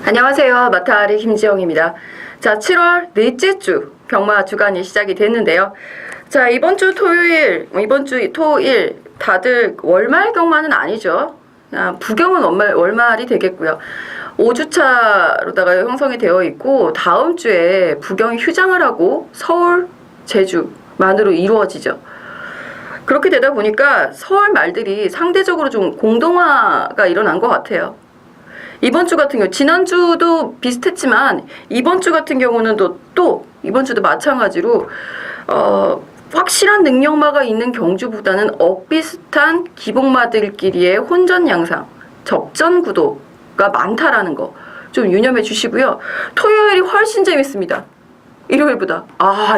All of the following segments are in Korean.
안녕하세요. 마타리 김지영입니다. 자, 7월 넷째 주 병마 주간이 시작이 됐는데요. 자, 이번 주 토일 다들 월말 경마는 아니죠. 부경은 월말이 되겠고요. 5주차로다가 형성이 되어 있고 다음 주에 부경이 휴장을 하고 서울, 제주만으로 이루어지죠. 그렇게 되다 보니까 서울 말들이 상대적으로 좀 공동화가 일어난 것 같아요. 이번 주 같은 경우, 지난주도 비슷했지만 이번 주 같은 경우는 또 이번 주도 마찬가지로 확실한 능력마가 있는 경주보다는 엇비슷한 기복마들끼리의 혼전 양상, 접전 구도가 많다라는 거 좀 유념해 주시고요. 토요일이 훨씬 재밌습니다. 일요일보다.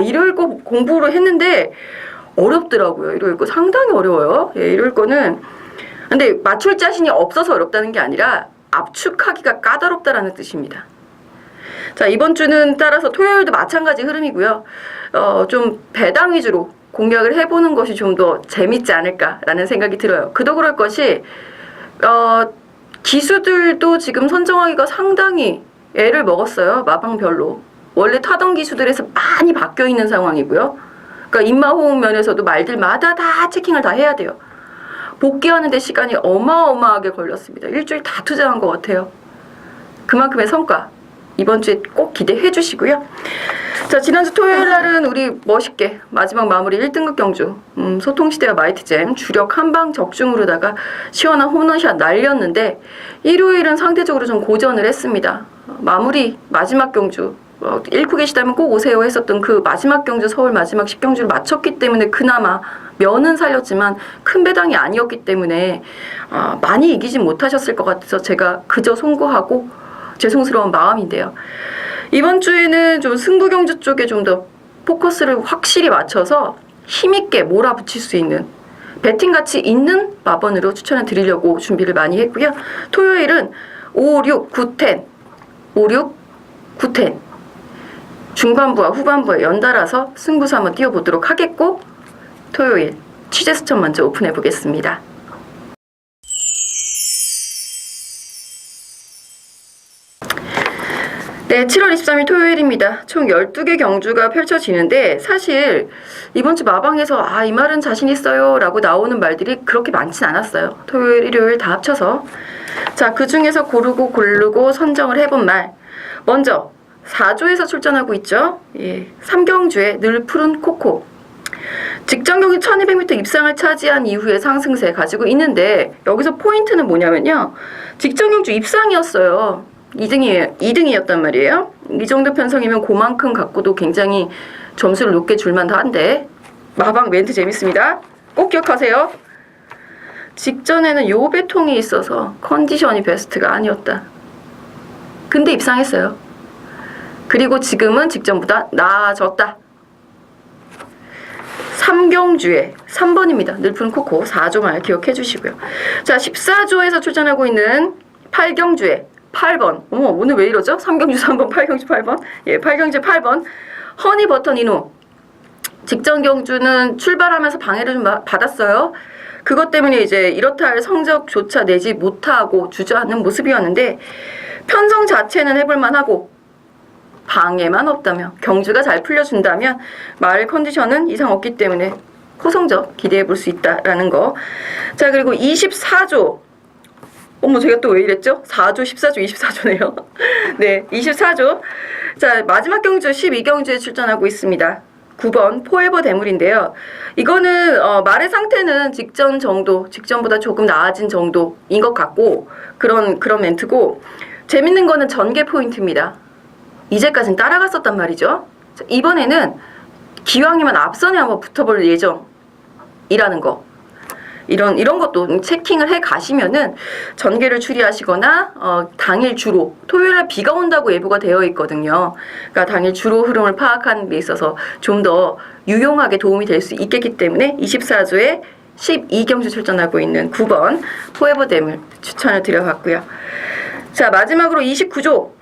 일요일 거 공부를 했는데 어렵더라고요. 일요일 거 상당히 어려워요. 예, 일요일 거는. 근데 맞출 자신이 없어서 어렵다는 게 아니라 압축하기가 까다롭다라는 뜻입니다. 자, 이번 주는 따라서 토요일도 마찬가지 흐름이고요. 좀 배당 위주로 공략을 해보는 것이 좀 더 재밌지 않을까라는 생각이 들어요. 그도 그럴 것이 기수들도 지금 선정하기가 상당히 애를 먹었어요. 마방별로. 원래 타던 기수들에서 많이 바뀌어 있는 상황이고요. 그러니까 입마호응 면에서도 말들마다 다 체킹을 다 해야 돼요. 복귀하는 데 시간이 어마어마하게 걸렸습니다. 일주일 다 투자한 것 같아요. 그만큼의 성과 이번 주에 꼭 기대해 주시고요. 자, 지난주 토요일 날은 우리 멋있게 마지막 마무리 1등급 경주 소통시대와 마이트잼 주력 한방 적중으로다가 시원한 홈런샷 날렸는데 일요일은 상대적으로 좀 고전을 했습니다. 마무리 마지막 경주 잃고 계시다면 꼭 오세요 했었던 그 마지막 경주 서울 마지막 10경주를 마쳤기 때문에 그나마 면은 살렸지만 큰 배당이 아니었기 때문에 많이 이기진 못하셨을 것 같아서 제가 그저 송구하고 죄송스러운 마음인데요. 이번 주에는 좀 승부경주 쪽에 좀 더 포커스를 확실히 맞춰서 힘있게 몰아붙일 수 있는 배팅 가치 있는 마번으로 추천을 드리려고 준비를 많이 했고요. 토요일은 5, 6, 9, 10 5, 6, 9, 10 중반부와 후반부에 연달아서 승부수 한번 띄워보도록 하겠고 토요일 취재 수천 먼저 오픈해 보겠습니다. 네, 7월 23일 토요일입니다. 총 12개 경주가 펼쳐지는데 사실 이번 주 마방에서 이 말은 자신 있어요 라고 나오는 말들이 그렇게 많진 않았어요. 토요일, 일요일 다 합쳐서. 자, 그 중에서 고르고 선정을 해본 말. 먼저 4조에서 출전하고 있죠. 예, 3경주에 늘 푸른 코코. 직전 경기 1200m 입상을 차지한 이후에 상승세 가지고 있는데 여기서 포인트는 뭐냐면요. 직전 경주 입상이었어요. 2등이었단 말이에요. 이 정도 편성이면 그만큼 갖고도 굉장히 점수를 높게 줄만도 한데 마방 멘트 재밌습니다. 꼭 기억하세요. 직전에는 요배통이 있어서 컨디션이 베스트가 아니었다. 근데 입상했어요. 그리고 지금은 직전보다 나아졌다. 3경주에 3번입니다. 늘푸른 코코 4조만 기억해 주시고요. 자, 14조에서 출전하고 있는 8경주에 8번. 오늘 왜 이러죠? 3경주 3번, 8경주 8번. 예, 8경주 8번. 허니버터 니노. 직전 경주는 출발하면서 방해를 좀 받았어요. 그것 때문에 이제 이렇다 할 성적조차 내지 못하고 주저하는 모습이었는데 편성 자체는 해볼만 하고 방해만 없다면 경주가 잘 풀려준다면 말 컨디션은 이상 없기 때문에 호성적 기대해 볼 수 있다라는 거. 자, 그리고 24조. 제가 또 왜 이랬죠? 4조, 14조, 24조네요. 네, 24조. 자, 마지막 경주 12경주에 출전하고 있습니다. 9번 포에버 대물인데요. 이거는 말의 상태는 직전보다 조금 나아진 정도인 것 같고 그런 멘트고 재밌는 거는 전개 포인트입니다. 이제까지는 따라갔었단 말이죠. 자, 이번에는 기왕이면 앞선에 한번 붙어볼 예정이라는 거. 이런 것도 체킹을 해 가시면은 전개를 추리하시거나 당일 주로 토요일에 비가 온다고 예보가 되어 있거든요. 그러니까 당일 주로 흐름을 파악하는 데 있어서 좀 더 유용하게 도움이 될 수 있겠기 때문에 24조에 12경주 출전하고 있는 9번 포에버 댐을 추천을 드려봤고요. 자, 마지막으로 29조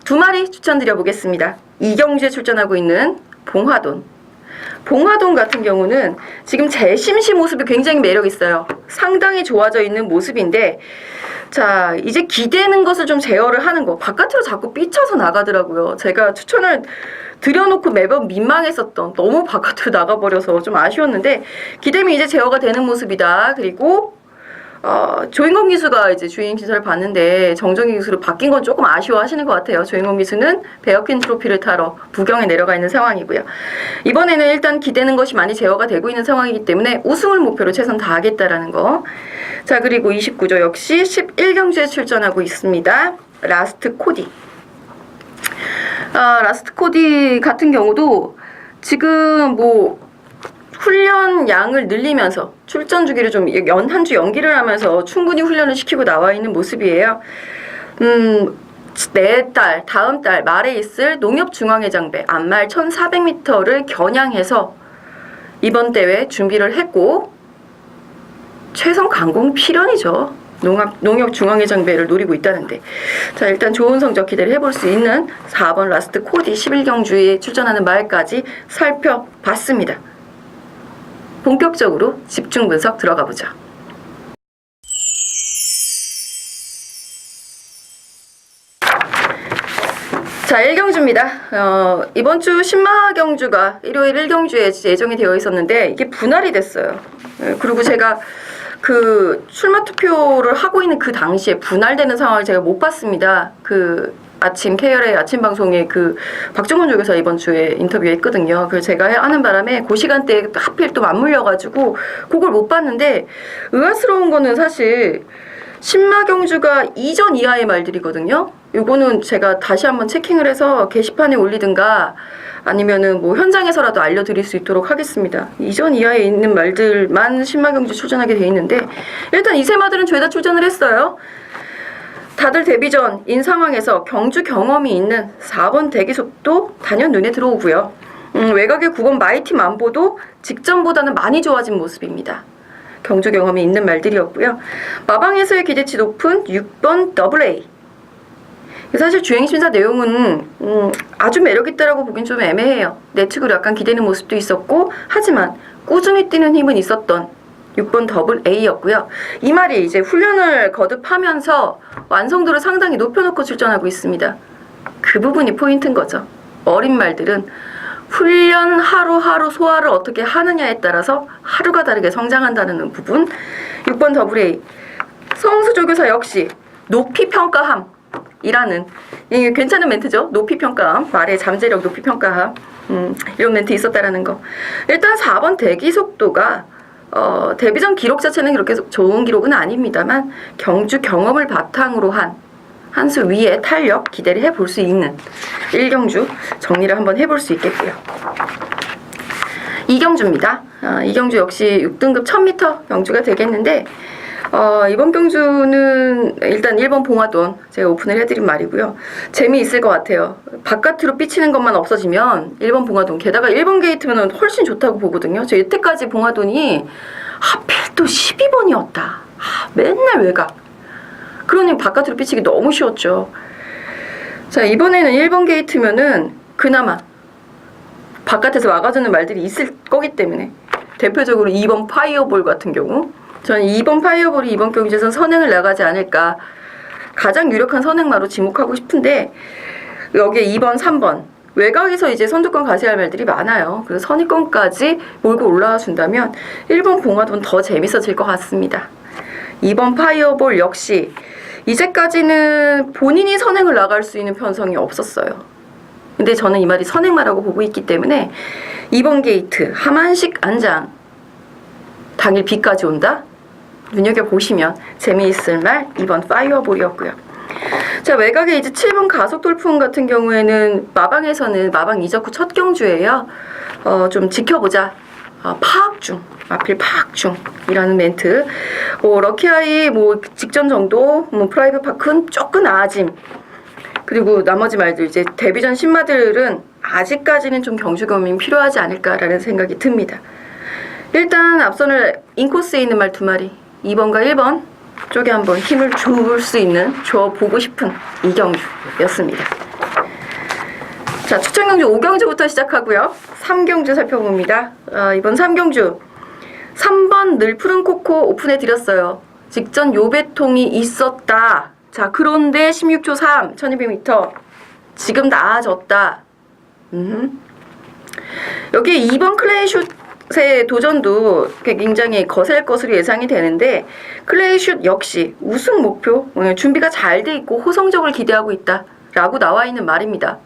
2마리 추천드려 보겠습니다. 2경주에 출전하고 있는 봉화돈. 봉화동 같은 경우는 지금 재심시 모습이 굉장히 매력 있어요. 상당히 좋아져 있는 모습인데 자, 이제 기대는 것을 좀 제어를 하는 거. 바깥으로 자꾸 삐쳐서 나가더라고요. 제가 추천을 드려놓고 매번 민망했었던, 너무 바깥으로 나가버려서 좀 아쉬웠는데, 기대면 이제 제어가 되는 모습이다. 그리고 조인권 기수가 이제 주인 기사를 봤는데 정정희 기수로 바뀐 건 조금 아쉬워하시는 것 같아요. 조인권 기수는 베어킨 트로피를 타러 부경에 내려가 있는 상황이고요. 이번에는 일단 기대는 것이 많이 제어가 되고 있는 상황이기 때문에 우승을 목표로 최선 다하겠다라는 거. 자, 그리고 29조 역시 11경주에 출전하고 있습니다. 라스트 코디. 라스트 코디 같은 경우도 지금 뭐 훈련 양을 늘리면서 출전 주기를 좀 한 주 연기를 하면서 충분히 훈련을 시키고 나와 있는 모습이에요. 내달, 다음 달 말에 있을 농협중앙회장배 안말 1400m를 겨냥해서 이번 대회 준비를 했고 최선 강공 필연이죠. 농협중앙회장배를 노리고 있다는데. 자, 일단 좋은 성적 기대를 해볼 수 있는 4번 라스트 코디 11경주에 출전하는 말까지 살펴봤습니다. 본격적으로 집중 분석 들어가 보자. 자, 1경주입니다. 이번 주 신마경주가 일요일 1경주에 예정이 되어 있었는데 이게 분할이 됐어요. 그리고 제가 그 출마 투표를 하고 있는 그 당시에 분할되는 상황을 제가 못 봤습니다. 그 아침 KR의 아침 방송에 그 박정원 조교사 이번 주에 인터뷰했거든요. 그래서 제가 하는 바람에 그 시간대에 하필 또 맞물려가지고 그걸 못 봤는데 의아스러운 거는 사실 신마경주가 이전 이하의 말들이거든요. 요거는 제가 다시 한번 체킹을 해서 게시판에 올리든가 아니면은 뭐 현장에서라도 알려드릴 수 있도록 하겠습니다. 이전 이하에 있는 말들만 신마경주 출전하게 돼 있는데 일단 이 세 마들은 죄다 출전을 했어요. 다들 데뷔 전인 상황에서 경주 경험이 있는 4번 대기속도 단연 눈에 들어오고요. 외곽의 9번 마이티 만보도 직전보다는 많이 좋아진 모습입니다. 경주 경험이 있는 말들이었고요. 마방에서의 기대치 높은 6번 AA. 사실 주행심사 내용은 아주 매력있다라고 보긴 좀 애매해요. 내측으로 약간 기대는 모습도 있었고 하지만 꾸준히 뛰는 힘은 있었던 6번 A였고요. 이 말이 이제 훈련을 거듭하면서 완성도를 상당히 높여놓고 출전하고 있습니다. 그 부분이 포인트인 거죠. 어린 말들은 훈련 하루하루 소화를 어떻게 하느냐에 따라서 하루가 다르게 성장한다는 부분. 6번 AA. 성수조교사 역시 높이 평가함이라는 괜찮은 멘트죠. 높이 평가함. 말의 잠재력 높이 평가함. 이런 멘트 있었다라는 거. 일단 4번 대기 속도가 데뷔전 기록 자체는 그렇게 좋은 기록은 아닙니다만 경주 경험을 바탕으로 한 수 위에 탄력 기대를 해볼 수 있는 1경주 정리를 한번 해볼 수 있겠고요. 2경주입니다. 2경주 역시 6등급 1000m 경주가 되겠는데 이번 경주는 일단 1번 봉화돈 제가 오픈을 해드린 말이고요. 재미있을 것 같아요. 바깥으로 삐치는 것만 없어지면 1번 봉화돈, 게다가 1번 게이트면 훨씬 좋다고 보거든요. 저 여태까지 봉화돈이 하필 또 12번이었다. 맨날 외곽. 그러니 바깥으로 삐치기 너무 쉬웠죠. 자, 이번에는 1번 게이트면은 그나마 바깥에서 막아주는 말들이 있을 거기 때문에 대표적으로 2번 파이어볼 같은 경우 저는 2번 파이어볼이 이번 경기에서 선행을 나가지 않을까, 가장 유력한 선행마로 지목하고 싶은데 여기에 2번, 3번 외곽에서 이제 선두권 가세할 말들이 많아요. 그래서 선의권까지 몰고 올라와 준다면 1번 봉화돈 더 재밌어질 것 같습니다. 2번 파이어볼 역시 이제까지는 본인이 선행을 나갈 수 있는 편성이 없었어요. 근데 저는 이 말이 선행마라고 보고 있기 때문에 2번 게이트 하만식 안장 당일 비까지 온다? 눈여겨보시면 재미있을 말 2번 파이어볼이었고요. 자, 외곽에 이제 7번 가속 돌풍 같은 경우에는 마방에서는 마방 이적 후 첫 경주예요. 좀 지켜보자. 파악 중. 마필 파악 중이라는 멘트. 럭키아이 직전 정도, 프라이브 파크는 조금 나아짐. 그리고 나머지 말들 이제 데뷔전 신마들은 아직까지는 좀 경주 경험이 필요하지 않을까라는 생각이 듭니다. 일단 앞선을 인코스에 있는 말 2마리 2번과 1번 쪽에 한번 힘을 줄 수 있는, 줘보고 싶은 이경주였습니다. 자, 추천경주 5경주부터 시작하고요. 3경주 살펴봅니다. 이번 3경주 3번 늘푸른 코코 오픈해 드렸어요. 직전 요배통이 있었다. 자, 그런데 16초 3, 1200m. 지금 나아졌다. 여기 2번 클레이슛의 도전도 굉장히 거셀 것으로 예상이 되는데, 클레이슛 역시 우승 목표, 준비가 잘 돼 있고 호성적을 기대하고 있다 라고 나와 있는 말입니다.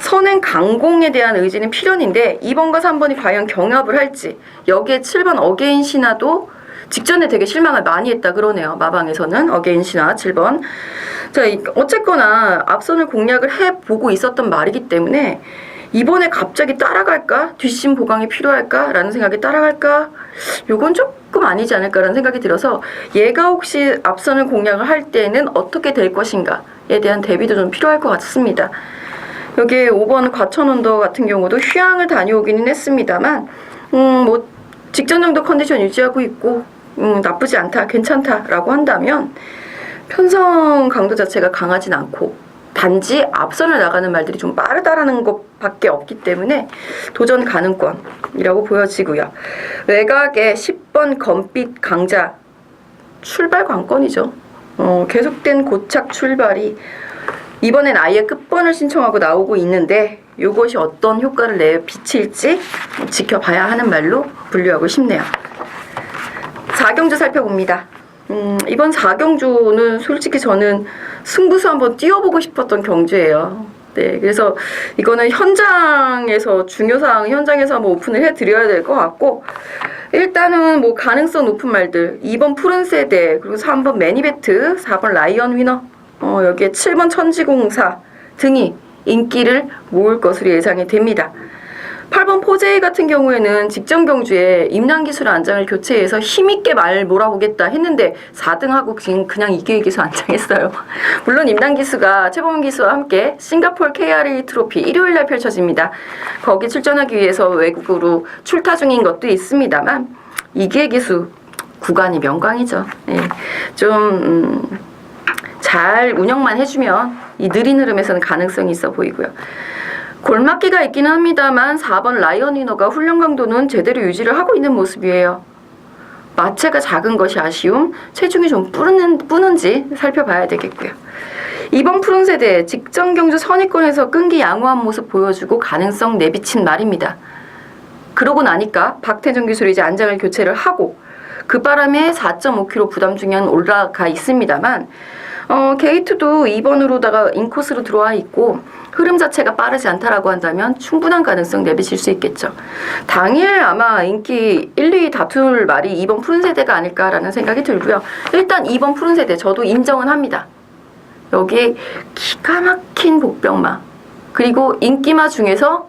선행 강공에 대한 의지는 필연인데 2번과 3번이 과연 경합을 할지, 여기에 7번 어게인 신화도 직전에 되게 실망을 많이 했다 그러네요. 마방에서는 어게인 신화 7번. 자, 어쨌거나 앞선을 공략을 해보고 있었던 말이기 때문에 이번에 갑자기 따라갈까? 뒷심 보강이 필요할까? 라는 생각이 따라갈까? 요건 조금 아니지 않을까라는 생각이 들어서 얘가 혹시 앞선을 공략을 할 때는 어떻게 될 것인가에 대한 대비도 좀 필요할 것 같습니다. 여기 5번 과천언더 같은 경우도 휴양을 다녀오기는 했습니다만 뭐 직전 정도 컨디션 유지하고 있고 나쁘지 않다, 괜찮다라고 한다면 편성 강도 자체가 강하진 않고 단지 앞선을 나가는 말들이 좀 빠르다라는 것밖에 없기 때문에 도전 가능권이라고 보여지고요. 외곽에 10번 검빛 강자 출발 관건이죠. 계속된 고착 출발이 이번엔 아예 끝번을 신청하고 나오고 있는데 이것이 어떤 효과를 내비칠지 지켜봐야 하는 말로 분류하고 싶네요. 4경주 살펴봅니다. 이번 4경주는 솔직히 저는 승부수 한번 띄워보고 싶었던 경주예요. 네, 그래서 이거는 현장에서 중요사항 현장에서 한번 오픈을 해드려야 될 것 같고, 일단은 뭐 가능성 높은 말들 2번 푸른 세대, 그리고 3번 매니베트, 4번 라이언 위너, 여기에 7번 천지공사 등이 인기를 모을 것으로 예상이 됩니다. 8번 포제이 같은 경우에는 직전 경주에 임랑기술 안장을 교체해서 힘있게 말 몰아보겠다 했는데 4등하고 그냥 이기의 기수 안장했어요. 물론 임랑기수가 최범 기수와 함께 싱가포르 KRA 트로피 일요일날 펼쳐집니다. 거기 출전하기 위해서 외국으로 출타 중인 것도 있습니다만 이기의 기수 구간이 명강이죠. 네. 잘 운영만 해주면 이 느린 흐름에서는 가능성이 있어 보이고요. 골맞기가 있기는 합니다만 4번 라이언 위너가 훈련 강도는 제대로 유지를 하고 있는 모습이에요. 마체가 작은 것이 아쉬움, 체중이 좀 뿌는지 살펴봐야 되겠고요. 2번 푸른 세대 직전 경주 선입권에서 끈기 양호한 모습 보여주고 가능성 내비친 말입니다. 그러고 나니까 박태정 기술이 이제 안장을 교체를 하고 그 바람에 4.5kg 부담 중량 올라가 있습니다만 게이트도 2번으로다가 인코스로 들어와 있고 흐름 자체가 빠르지 않다라고 한다면 충분한 가능성 내비칠 수 있겠죠. 당일 아마 인기 1, 2위 다툴 말이 2번 푸른 세대가 아닐까라는 생각이 들고요. 일단 2번 푸른 세대 저도 인정은 합니다. 여기에 기가 막힌 복병마, 그리고 인기마 중에서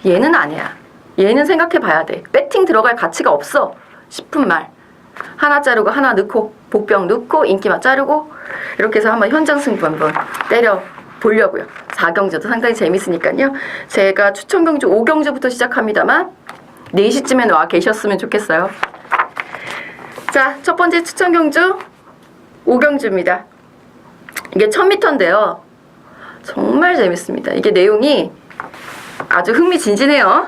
얘는 아니야, 얘는 생각해 봐야 돼, 배팅 들어갈 가치가 없어 싶은 말 하나 자르고 하나 넣고 복병 넣고 인기마 자르고 이렇게 해서 한번 현장 승부 한번 때려 보려고요. 4경주도 상당히 재밌으니까요. 제가 추천 경주 5경주부터 시작합니다만 4시쯤엔 와 계셨으면 좋겠어요. 자, 첫 번째 추천 경주 5경주입니다. 이게 1000m인데요. 정말 재밌습니다. 이게 내용이 아주 흥미진진해요.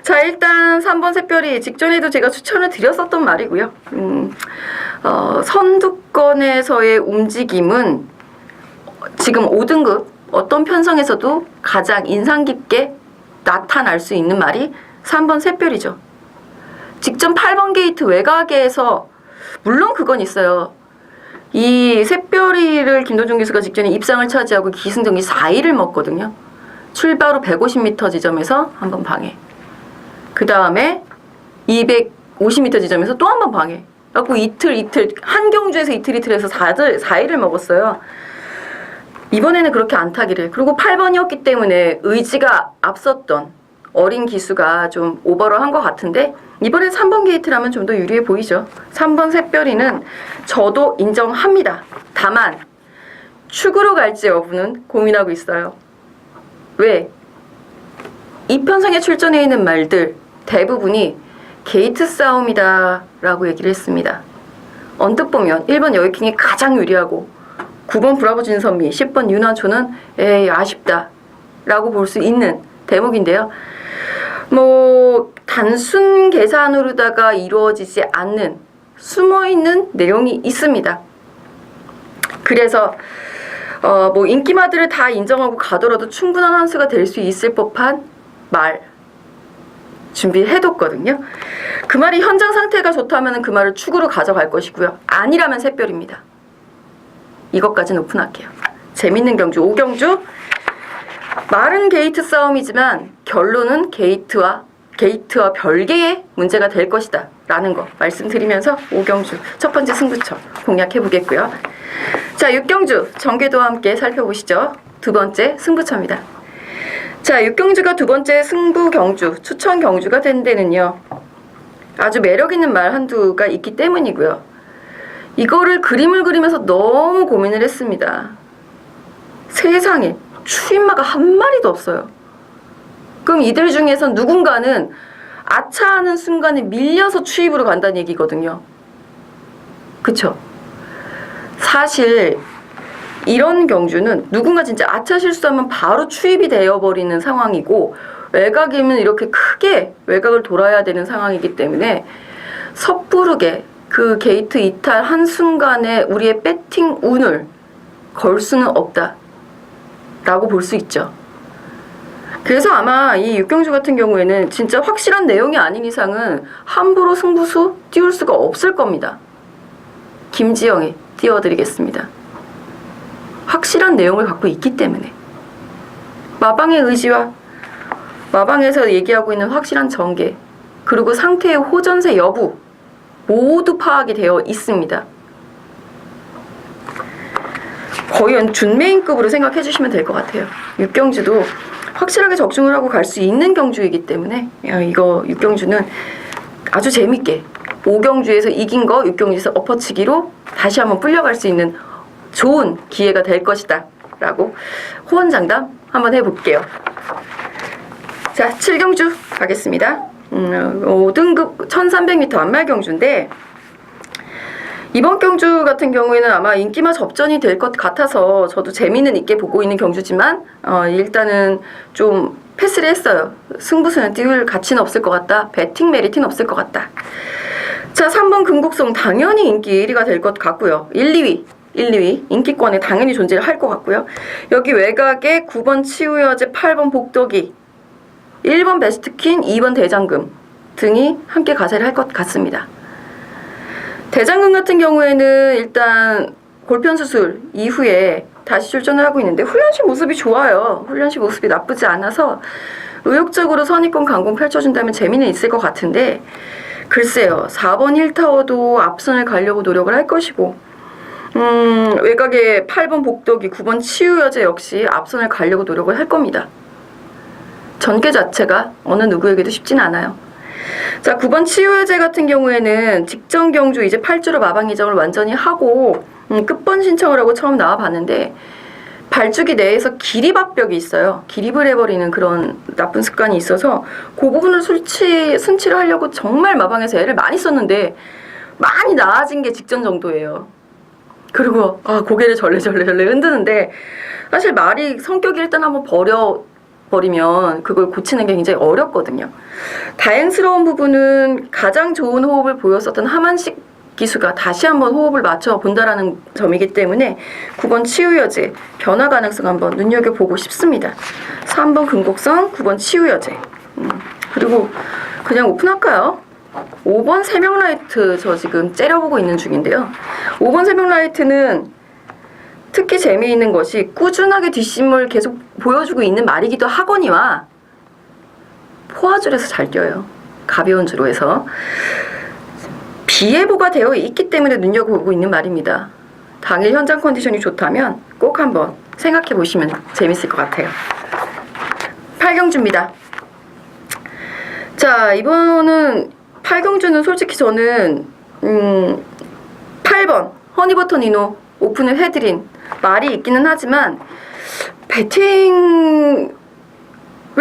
자, 일단 3번 샛별이 직전에도 제가 추천을 드렸었던 말이고요. 선두권에서의 움직임은 지금 5등급 어떤 편성에서도 가장 인상 깊게 나타날 수 있는 말이 3번 샛별이죠. 직전 8번 게이트 외곽에서 물론 그건 있어요. 이 샛별이를 김도중 기수가 직전에 입상을 차지하고 기승전기 4위를 먹거든요. 출발 후 150m 지점에서 한번 방해, 그 다음에 250m 지점에서 또 한 번 방해. 그래갖고 이틀 한 경주에서 이틀에서 4위를 먹었어요. 이번에는 그렇게 안 타기를. 그리고 8번이었기 때문에 의지가 앞섰던 어린 기수가 좀 오버를 한 것 같은데 이번엔 3번 게이트라면 좀 더 유리해 보이죠. 3번 샛별이는 저도 인정합니다. 다만 축으로 갈지 여부는 고민하고 있어요. 왜? 이 편성에 출전해 있는 말들 대부분이 게이트 싸움이다 라고 얘기를 했습니다. 언뜻 보면 1번 여의킹이 가장 유리하고 9번 브라보 진선미, 10번 윤환초는 에이 아쉽다 라고 볼 수 있는 대목인데요. 뭐 단순 계산으로다가 이루어지지 않는 숨어있는 내용이 있습니다. 그래서 뭐 인기마들을 다 인정하고 가더라도 충분한 한 수가 될 수 있을 법한 말 준비해뒀거든요. 그 말이 현장 상태가 좋다면 그 말을 축으로 가져갈 것이고요. 아니라면 샛별입니다. 이것까지는 오픈할게요. 재밌는 경주 5경주. 말은 게이트 싸움이지만 결론은 게이트와 별개의 문제가 될 것이다 라는 거 말씀드리면서 5경주 첫 번째 승부처 공략해 보겠고요. 자, 6경주 정궤도와 함께 살펴보시죠. 두 번째 승부처입니다. 자, 6경주가 두 번째 승부 경주, 추천 경주가 된 데는요, 아주 매력 있는 말 한두가 있기 때문이고요. 이거를 그림을 그리면서 너무 고민을 했습니다. 세상에 추임마가 한 마리도 없어요. 그럼 이들 중에서 누군가는 아차하는 순간에 밀려서 추입으로 간다는 얘기거든요. 그쵸? 사실 이런 경주는 누군가 진짜 아차 실수하면 바로 추입이 되어버리는 상황이고, 외곽이면 이렇게 크게 외곽을 돌아야 되는 상황이기 때문에 섣부르게 그 게이트 이탈 한 순간에 우리의 배팅 운을 걸 수는 없다 라고 볼 수 있죠. 그래서 아마 이 6경주 같은 경우에는 진짜 확실한 내용이 아닌 이상은 함부로 승부수 띄울 수가 없을 겁니다. 김지영이 띄워드리겠습니다. 확실한 내용을 갖고 있기 때문에. 마방의 의지와 마방에서 얘기하고 있는 확실한 전개, 그리고 상태의 호전세 여부 모두 파악이 되어 있습니다. 거의 준메인급으로 생각해 주시면 될 것 같아요. 6경주도 확실하게 적중을 하고 갈 수 있는 경주이기 때문에 이거 6경주는 아주 재밌게 5경주에서 이긴 거 6경주에서 엎어치기로 다시 한번 불려갈 수 있는 좋은 기회가 될 것이다 라고 호언장담 한번 해볼게요. 자, 7경주 가겠습니다. 5등급 1300m 완말 경주인데, 이번 경주 같은 경우에는 아마 인기마 접전이 될 것 같아서 저도 재미는 있게 보고 있는 경주지만 일단은 좀 패스를 했어요. 승부수는 띄울 가치는 없을 것 같다. 배팅 메리트는 없을 것 같다. 자, 3번 금곡송 당연히 인기 1위가 될 것 같고요. 1, 2위 인기권에 당연히 존재를 할 것 같고요. 여기 외곽에 9번 치우여제, 8번 복덕이, 1번 베스트퀸, 2번 대장금 등이 함께 가세를 할 것 같습니다. 대장금 같은 경우에는 일단 골편 수술 이후에 다시 출전을 하고 있는데 훈련실 모습이 좋아요. 훈련실 모습이 나쁘지 않아서 의욕적으로 선입권 강공 펼쳐준다면 재미는 있을 것 같은데, 글쎄요, 4번 1타워도 앞선을 가려고 노력을 할 것이고, 외곽에 8번 복덕이, 9번 치유여제 역시 앞선을 가려고 노력을 할 겁니다. 전개 자체가 어느 누구에게도 쉽진 않아요. 자, 9번 치유여제 같은 경우에는 직전 경주 이제 8주로 마방 이정을 완전히 하고 끝번 신청을 하고 처음 나와봤는데, 발주기 내에서 기립압벽이 있어요. 기립을 해버리는 그런 나쁜 습관이 있어서 그 부분을 순치를 하려고 정말 마방에서 애를 많이 썼는데 많이 나아진 게 직전 정도예요. 그리고 고개를 절레절레 흔드는데, 사실 말이 성격이 일단 한번 버리면 그걸 고치는 게 굉장히 어렵거든요. 다행스러운 부분은 가장 좋은 호흡을 보였었던 하만식 기수가 다시 한번 호흡을 맞춰 본다라는 점이기 때문에 9번 치유여제 변화 가능성 한번 눈여겨보고 싶습니다. 3번 금곡성, 9번 치유여제. 그리고 그냥 오픈할까요? 5번 세명라이트 저 지금 째려보고 있는 중인데요. 5번 세명라이트는 특히 재미있는 것이 꾸준하게 뒷심을 계속 보여주고 있는 말이기도 하거니와 포화줄에서 잘 뛰어요. 가벼운 주로 해서 비예보가 되어 있기 때문에 눈여겨보고 있는 말입니다. 당일 현장 컨디션이 좋다면 꼭 한번 생각해 보시면 재밌을 것 같아요. 8경주입니다. 자, 이번은 8경주는 솔직히 저는 8번 허니버터 니노 오픈을 해드린 말이 있기는 하지만, 배팅을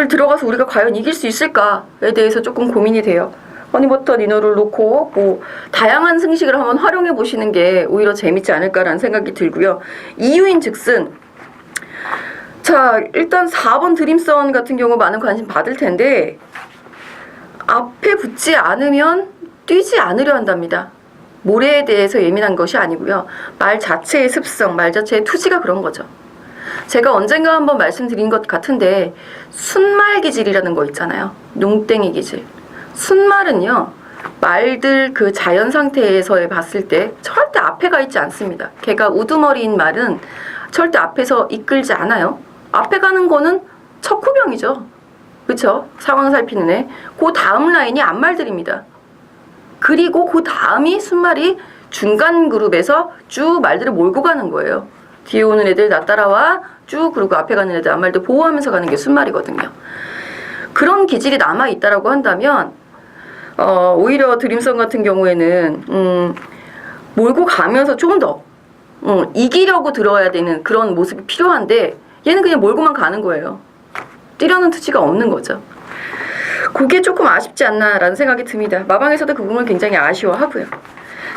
들어가서 우리가 과연 이길 수 있을까에 대해서 조금 고민이 돼요. 허니버터 니노를 놓고 뭐 다양한 승식을 한번 활용해 보시는 게 오히려 재밌지 않을까라는 생각이 들고요. 이유인 즉슨, 자, 일단 4번 드림선 같은 경우 많은 관심 받을 텐데, 앞에 붙지 않으면 뛰지 않으려 한답니다. 모래에 대해서 예민한 것이 아니고요. 말 자체의 습성, 말 자체의 투지가 그런 거죠. 제가 언젠가 한번 말씀드린 것 같은데 순말 기질이라는 거 있잖아요. 농땡이 기질. 순말은요. 말들 그 자연 상태에서 봤을 때 절대 앞에 가 있지 않습니다. 걔가 우두머리인 말은 절대 앞에서 이끌지 않아요. 앞에 가는 거는 척후병이죠. 그쵸? 상황 살피는 애. 그 다음 라인이 앞말들입니다. 그리고 그 다음이 순말이 중간 그룹에서 쭉 말들을 몰고 가는 거예요. 뒤에 오는 애들 나 따라와 쭉 그리고 앞에 가는 애들 앞말들 보호하면서 가는 게 순말이거든요. 그런 기질이 남아있다라고 한다면 오히려 드림선 같은 경우에는 몰고 가면서 조금 더 이기려고 들어야 되는 그런 모습이 필요한데 얘는 그냥 몰고만 가는 거예요. 뛰려는 투지가 없는 거죠. 그게 조금 아쉽지 않나라는 생각이 듭니다. 마방에서도 그 부분을 굉장히 아쉬워하고요.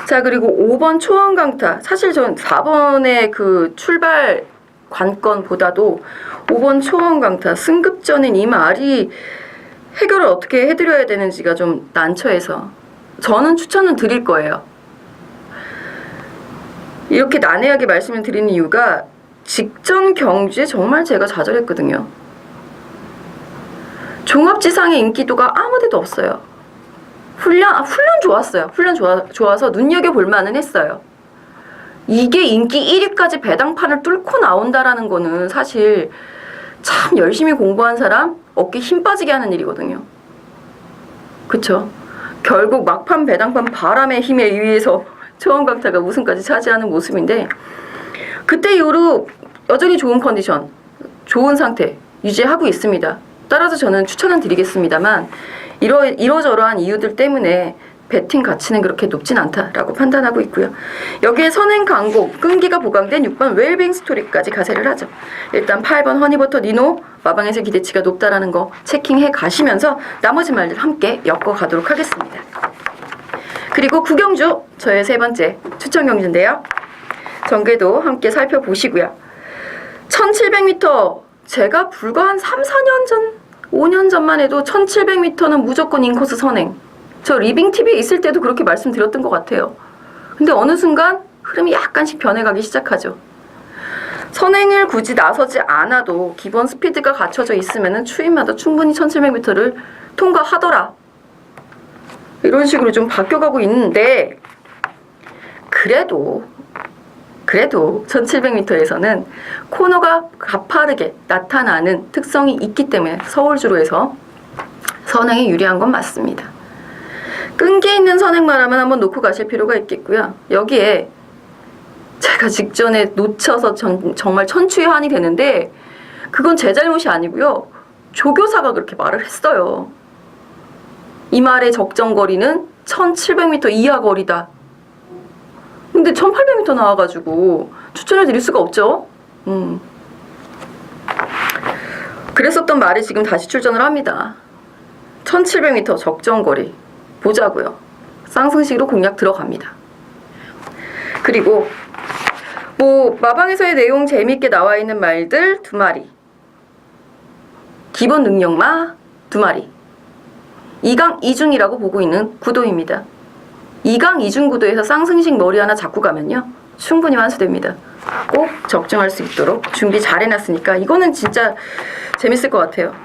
자, 그리고 5번 초원강타. 사실 전 4번의 그 출발 관건보다도 5번 초원강타. 승급 전인 이 말이 해결을 어떻게 해드려야 되는지가 좀 난처해서 저는 추천은 드릴 거예요. 이렇게 난해하게 말씀을 드리는 이유가 직전 경주에 정말 제가 좌절했거든요. 종합지상의 인기도가 아무데도 없어요. 훈련 좋았어요. 훈련 좋아서 눈여겨볼 만은 했어요. 이게 인기 1위까지 배당판을 뚫고 나온다라는 거는 사실 참 열심히 공부한 사람 어깨 힘 빠지게 하는 일이거든요. 그쵸? 결국 막판 배당판 바람의 힘에 의해서 초원강타가 우승까지 차지하는 모습인데 그때 이후로 여전히 좋은 컨디션, 좋은 상태 유지하고 있습니다. 따라서 저는 추천은 드리겠습니다만 이러저러한 이유들 때문에 배팅 가치는 그렇게 높진 않다라고 판단하고 있고요. 여기에 선행 강공, 끈기가 보강된 6번 웰빙 스토리까지 가세를 하죠. 일단 8번 허니버터 니노, 마방에서 기대치가 높다라는 거 체킹해 가시면서 나머지 말들 함께 엮어 가도록 하겠습니다. 그리고 구경주, 저의 세 번째 추천 경주인데요. 전개도 함께 살펴보시고요. 1700m, 제가 불과 한 3, 4년 전, 5년 전만 해도 1700m는 무조건 인코스 선행. 저 리빙TV에 있을 때도 그렇게 말씀드렸던 것 같아요. 근데 어느 순간 흐름이 약간씩 변해가기 시작하죠. 선행을 굳이 나서지 않아도 기본 스피드가 갖춰져 있으면 추임마다 충분히 1700m를 통과하더라. 이런 식으로 좀 바뀌어가고 있는데 그래도 1700m에서는 코너가 가파르게 나타나는 특성이 있기 때문에 서울주로에서 선행이 유리한 건 맞습니다. 끈기 있는 선행만 하면 한번 놓고 가실 필요가 있겠고요. 여기에 제가 직전에 놓쳐서 정말 천추의 한이 되는데 그건 제 잘못이 아니고요. 조교사가 그렇게 말을 했어요. 이 말의 적정 거리는 1700m 이하 거리다. 근데 1800m 나와가지고 추천을 드릴 수가 없죠. 그랬었던 말이 지금 다시 출전을 합니다. 1700m 적정거리 보자고요. 쌍승식으로 공략 들어갑니다. 그리고 뭐 마방에서의 내용 재미있게 나와 있는 말들 2마리, 기본 능력마 2마리, 2강 2중이라고 보고 있는 구도입니다. 2강 2중 구도에서 쌍승식 머리 하나 잡고 가면요 충분히 완수됩니다. 꼭 적중할 수 있도록 준비 잘 해놨으니까 이거는 진짜 재밌을 것 같아요.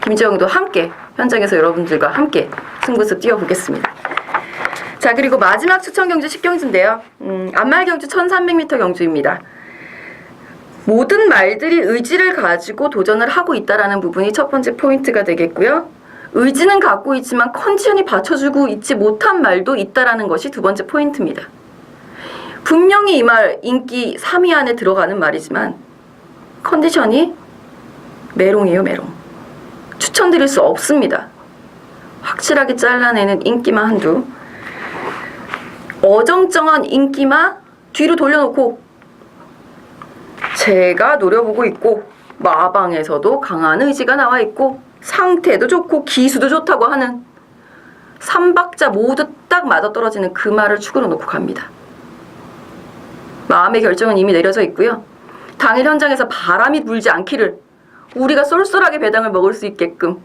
김지영도 함께 현장에서 여러분들과 함께 승부수 뛰어보겠습니다. 자, 그리고 마지막 추천 경주 10경주인데요. 앞말 경주 1300m 경주입니다. 모든 말들이 의지를 가지고 도전을 하고 있다는 부분이 첫 번째 포인트가 되겠고요. 의지는 갖고 있지만 컨디션이 받쳐주고 있지 못한 말도 있다는 것이 두 번째 포인트입니다. 분명히 이 말 인기 3위 안에 들어가는 말이지만 컨디션이 메롱이에요, 메롱. 추천드릴 수 없습니다. 확실하게 잘라내는 인기마 한두, 어정쩡한 인기마 뒤로 돌려놓고 제가 노려보고 있고 마방에서도 강한 의지가 나와 있고 상태도 좋고 기수도 좋다고 하는 3박자 모두 딱 맞아떨어지는 그 말을 축으로 놓고 갑니다. 마음의 결정은 이미 내려져 있고요. 당일 현장에서 바람이 불지 않기를, 우리가 쏠쏠하게 배당을 먹을 수 있게끔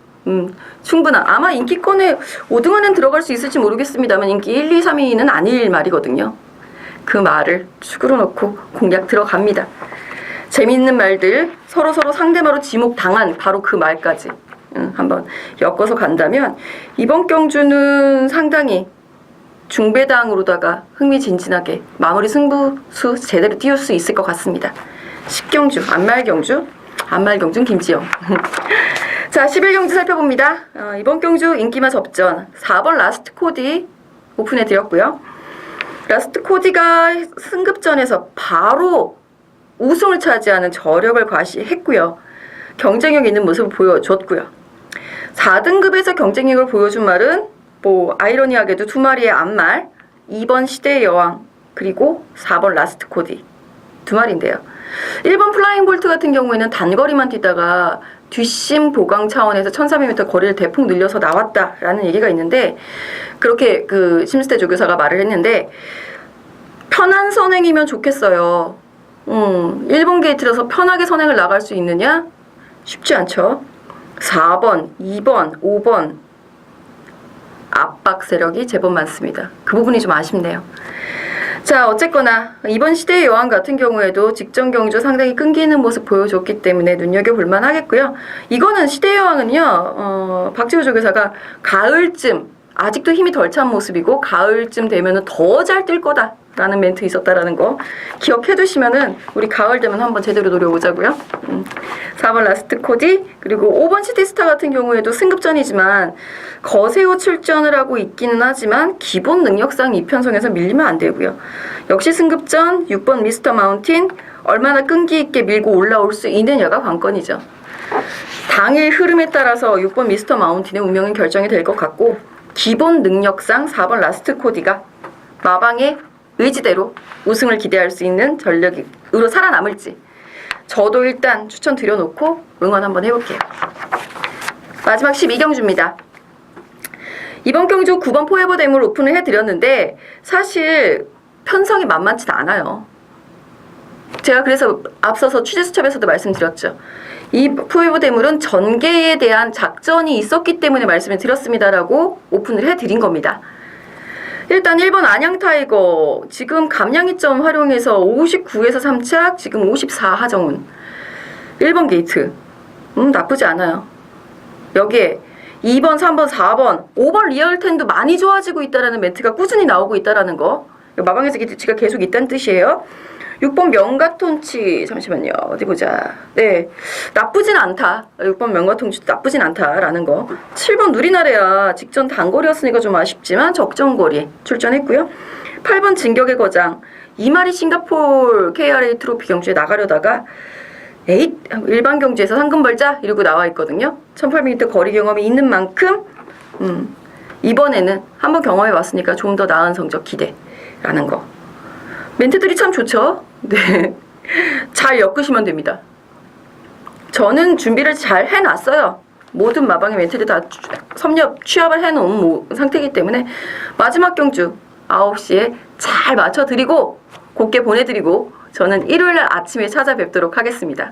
충분한. 아마 인기권에 5등 안에 들어갈 수 있을지 모르겠습니다만 인기 1, 2, 3위는 아닐 말이거든요. 그 말을 축으로 놓고 공략 들어갑니다. 재미있는 말들, 서로 상대마로 지목당한 바로 그 말까지 한번 엮어서 간다면 이번 경주는 상당히 중배당으로다가 흥미진진하게 마무리 승부수 제대로 띄울 수 있을 것 같습니다. 10경주, 안말경주는 김지영. 자, 11경주 살펴봅니다. 이번 경주 인기마 접전 4번 라스트 코디 오픈해 드렸고요. 라스트 코디가 승급전에서 바로 우승을 차지하는 저력을 과시했고요. 경쟁력 있는 모습을 보여줬고요. 4등급에서 경쟁력을 보여준 말은 아이러니하게도 두 마리의 앞말, 2번 시대의 여왕, 그리고 4번 라스트 코디 두 마리인데요. 1번 플라잉 볼트 같은 경우에는 단거리만 뛰다가 뒷심 보강 차원에서 1300m 거리를 대폭 늘려서 나왔다라는 얘기가 있는데, 그렇게 그 심스테 조교사가 말을 했는데, 편한 선행이면 좋겠어요. 1번 게이트라서 편하게 선행을 나갈 수 있느냐? 쉽지 않죠. 4번, 2번, 5번 압박 세력이 제법 많습니다. 그 부분이 좀 아쉽네요. 자, 어쨌거나 이번 시대의 여왕 같은 경우에도 직전 경주 상당히 끈기있는 모습 보여줬기 때문에 눈여겨볼만 하겠고요. 이거는 시대의 여왕은요, 박지호 조교사가 가을쯤, 아직도 힘이 덜 찬 모습이고 가을쯤 되면은 더 잘 뛸 거다 라는 멘트 있었다라는 거 기억해 두시면은 우리 가을 되면 한번 제대로 노려보자고요. 4번 라스트 코디, 그리고 5번 시티스타 같은 경우에도 승급전이지만 거세후 출전을 하고 있기는 하지만 기본 능력상 이편성에서 밀리면 안 되고요. 역시 승급전 6번 미스터 마운틴, 얼마나 끈기 있게 밀고 올라올 수 있느냐가 관건이죠. 당일 흐름에 따라서 6번 미스터 마운틴의 운명은 결정이 될 것 같고, 기본 능력상 4번 라스트 코디가 마방의 의지대로 우승을 기대할 수 있는 전력으로 살아남을지 저도 일단 추천드려놓고 응원 한번 해볼게요. 마지막 12경주입니다. 이번 경주 9번 포에버 대물 오픈을 해드렸는데 사실 편성이 만만치 않아요. 제가 그래서 앞서서 취재수첩에서도 말씀드렸죠. 이 포에버 대물은 전개에 대한 작전이 있었기 때문에 말씀을 드렸습니다라고 오픈을 해드린 겁니다. 일단 1번 안양타이거 지금 감량이점 활용해서 59에서 3착, 지금 54 하정운. 1번 게이트 나쁘지 않아요. 여기에 2번, 3번, 4번, 5번 리얼텐도 많이 좋아지고 있다라는 멘트가 꾸준히 나오고 있다라는 거. 마방에서 기대치가 계속 있다는 뜻이에요. 6번 명가톤치, 잠시만요. 어디 보자. 네, 나쁘진 않다. 6번 명가톤치도 나쁘진 않다라는 거. 7번 누리나래야 직전 단거리였으니까 좀 아쉽지만 적정거리 출전했고요. 8번 진격의 거장, 이마리 싱가폴 KRA 트로피 경주에 나가려다가 일반 경주에서 상금 벌자 이러고 나와 있거든요. 1800m 거리 경험이 있는 만큼 이번에는 한번 경험해 봤으니까 좀 더 나은 성적 기대라는 거. 멘트들이 참 좋죠. 네, 잘 엮으시면 됩니다. 저는 준비를 잘 해놨어요. 모든 마방의 멘트를 다 취합을 해놓은 상태이기 때문에 마지막 경주 9시에 잘 맞춰드리고 곱게 보내드리고 저는 일요일날 아침에 찾아뵙도록 하겠습니다.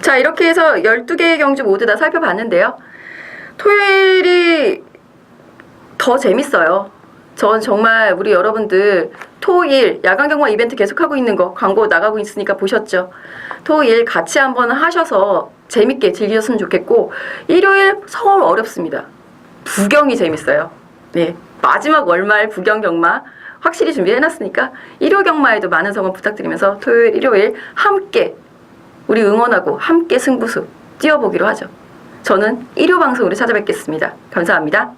자, 이렇게 해서 12개의 경주 모두 다 살펴봤는데요. 토요일이 더 재밌어요. 전 정말 우리 여러분들 토일 야간 경마 이벤트 계속하고 있는 거 광고 나가고 있으니까 보셨죠? 토일 같이 한번 하셔서 재밌게 즐기셨으면 좋겠고, 일요일 서울 어렵습니다. 부경이 재밌어요. 네, 마지막 월말 부경 경마 확실히 준비해놨으니까 일요 경마에도 많은 성원 부탁드리면서 토요일 일요일 함께 우리 응원하고 함께 승부수 띄워보기로 하죠. 저는 일요 방송으로 찾아뵙겠습니다. 감사합니다.